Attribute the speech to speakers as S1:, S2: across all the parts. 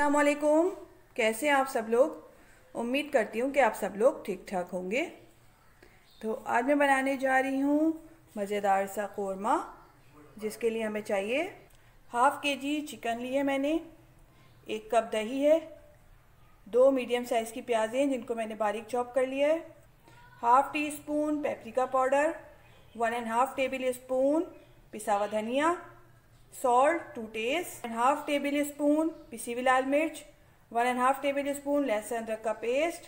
S1: अस्सलामुअलैकुम। कैसे हैं आप सब लोग। उम्मीद करती हूँ कि आप सब लोग ठीक ठाक होंगे। तो आज मैं बनाने जा रही हूँ मज़ेदार सा कौरमा, जिसके लिए हमें चाहिए हाफ़ केजी चिकन लिए मैंने, 1 कप दही है, 2 मीडियम साइज़ की प्याज़ें हैं जिनको मैंने बारीक चॉप कर लिया है, half teaspoon paprika powder, 1½ tablespoon पिसा हुआ धनिया, salt to taste, 1/2 tablespoon पिसी हुई लाल मिर्च, 1½ टेबल स्पून लहसुन अदरक का पेस्ट,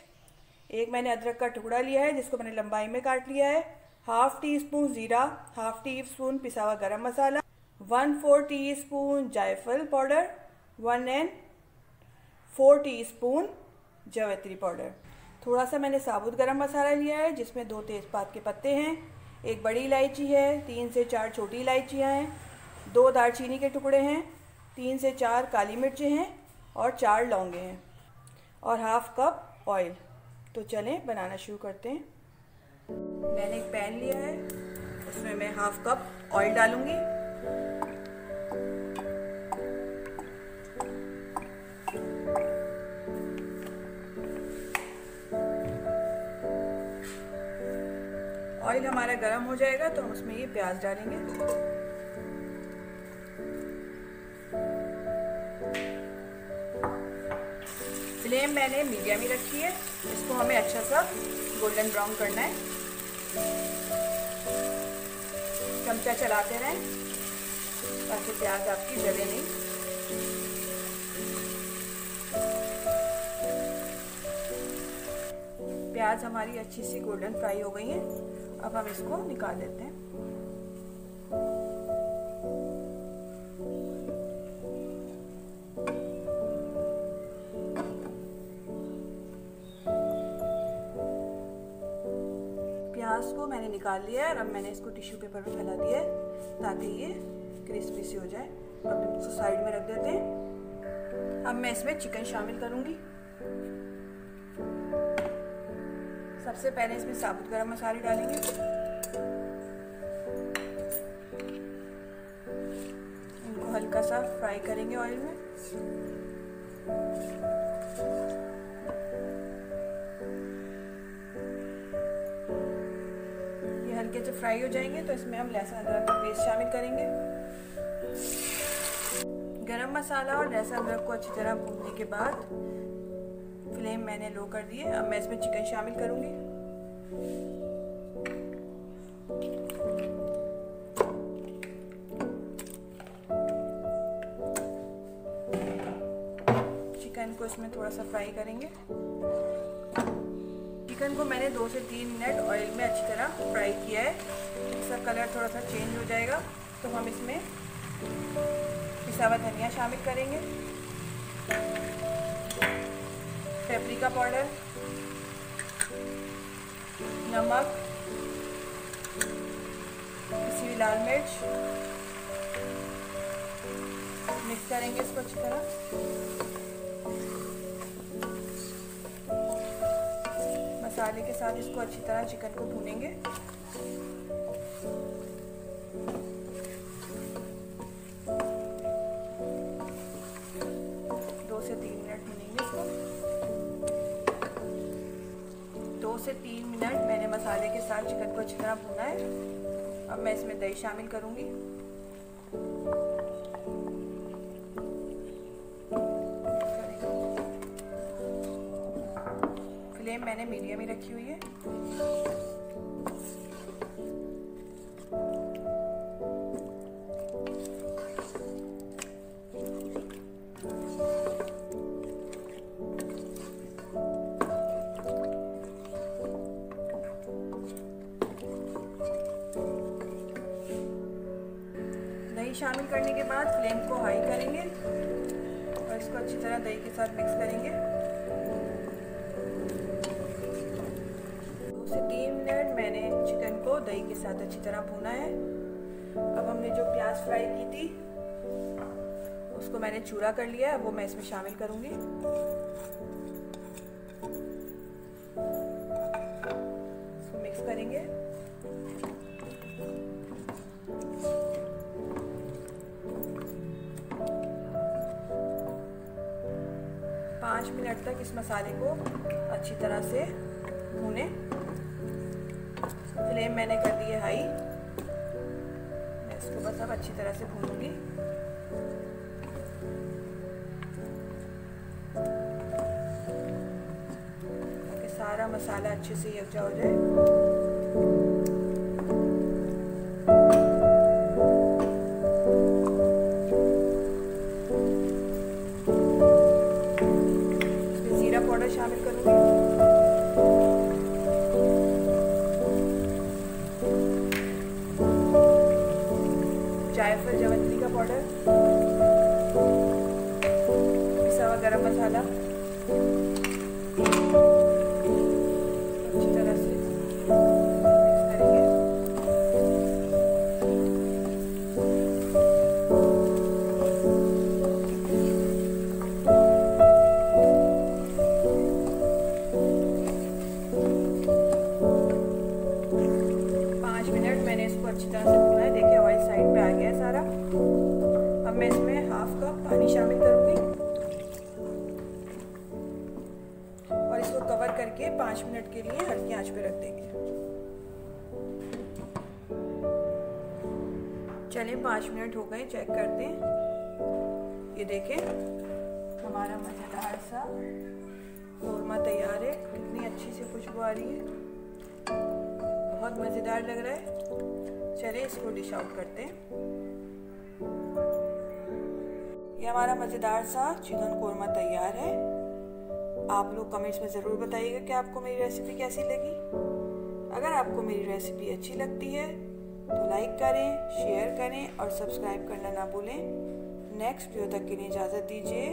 S1: एक मैंने अदरक का टुकड़ा लिया है जिसको मैंने लंबाई में काट लिया है, हाफ़ टी स्पून ज़ीरा, हाफ़ टी स्पून पिसा हुआ गरम मसाला, 1/4 टी स्पून जायफल पाउडर, 1/4 टी स्पून जावित्री पाउडर। थोड़ा सा मैंने साबुत गरम मसाला लिया है जिसमें 2 तेज़पात के पत्ते हैं, 1 बड़ी इलायची है, 3 से 4 छोटी इलायचियाँ हैं, 2 दालचीनी के टुकड़े हैं, 3 से 4 काली मिर्चें हैं और 4 लौंगे हैं और हाफ़ कप ऑयल। तो चलें बनाना शुरू करते हैं। मैंने एक पैन लिया है, उसमें मैं हाफ़ कप ऑयल डालूंगी। ऑयल हमारा गर्म हो जाएगा तो हम उसमें ये प्याज डालेंगे। फ्लेम मैंने मीडियम ही रखी है, इसको हमें अच्छा सा गोल्डन ब्राउन करना है। चमचा चलाते रहें ताकि प्याज आपकी जले नहीं। प्याज हमारी अच्छी सी गोल्डन फ्राई हो गई है, अब हम इसको निकाल लेते हैं। प्याज को मैंने निकाल लिया है और अब मैंने इसको टिश्यू पेपर पे फैला दिया है ताकि ये क्रिस्पी सी हो जाए। अब इसको साइड में रख देते हैं। अब मैं इसमें चिकन शामिल करूंगी। सबसे पहले इसमें साबुत गरम मसाले डालेंगे, इनको हल्का सा फ्राई करेंगे ऑयल में। ये हल्के से फ्राई हो जाएंगे तो इसमें हम लहसुन अदरक का पेस्ट शामिल करेंगे। गरम मसाला और लहसुन अदरक को अच्छी तरह भूनने के बाद फ्लेम मैंने लो कर दी है। अब मैं इसमें चिकन शामिल करूंगी। चिकन को इसमें थोड़ा सा फ्राई करेंगे। चिकन को मैंने 2 से 3 मिनट ऑयल में अच्छी तरह फ्राई किया है। इसका कलर थोड़ा सा चेंज हो जाएगा तो हम इसमें पिसा हुआ धनिया शामिल करेंगे, पेपरिका पाउडर, नमक, पिसी हुई लाल मिर्च, मिक्स करेंगे इसको अच्छी तरह। मसाले के साथ इसको अच्छी तरह चिकन को भूनेंगे। दो से तीन मिनट मैंने मसाले के साथ चिकन को अच्छी तरह भूना है। अब मैं इसमें दही शामिल करूंगी। फ्लेम मैंने मीडियम ही रखी हुई है। दही शामिल करने के बाद फ्लेम को हाई करेंगे और इसको अच्छी तरह दही के साथ मिक्स करेंगे। 2 से 3 मिनट मैंने चिकन को दही के साथ अच्छी तरह भूना है। अब हमने जो प्याज फ्राई की थी उसको मैंने चूरा कर लिया है, वो मैं इसमें शामिल करूंगी। इसको मिक्स करेंगे। 5 मिनट तक इस मसाले को अच्छी तरह से भूनें। फ्लेम मैंने कर दी है हाई। मैं इसको बस अब अच्छी तरह से भूनूंगी। ताकि सारा मसाला अच्छे से यकजा हो जाए। पाउडर शामिल करूँगी। जायफल जावित्री का पाउडर, पिसा हुआ गरम मसाला, अच्छी तरह से मिक्स करेंगे। मैंने इसको अच्छी तरह से भूना है। देखिए ऑयल साइड पे आ गया है सारा। अब मैं इसमें हाफ कप पानी शामिल करूंगी और इसको कवर करके 5 मिनट के लिए हल्की आंच पे रख देंगे। चलिए 5 मिनट हो गए, चेक करते हैं। ये देखें हमारा मज़ेदार सा कौरमा तैयार है। कितनी अच्छी सी खुशबू आ रही है, बहुत मज़ेदार लग रहा है। चलिए इसको डिश आउट करते हैं। ये हमारा मज़ेदार सा चिकन कौरमा तैयार है। आप लोग कमेंट्स में ज़रूर बताइएगा कि आपको मेरी रेसिपी कैसी लगी। अगर आपको मेरी रेसिपी अच्छी लगती है तो लाइक करें, शेयर करें और सब्सक्राइब करना ना भूलें। नेक्स्ट वीडियो तक के लिए इजाज़त दीजिए।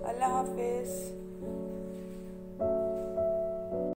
S1: अल्लाह हाफिज़।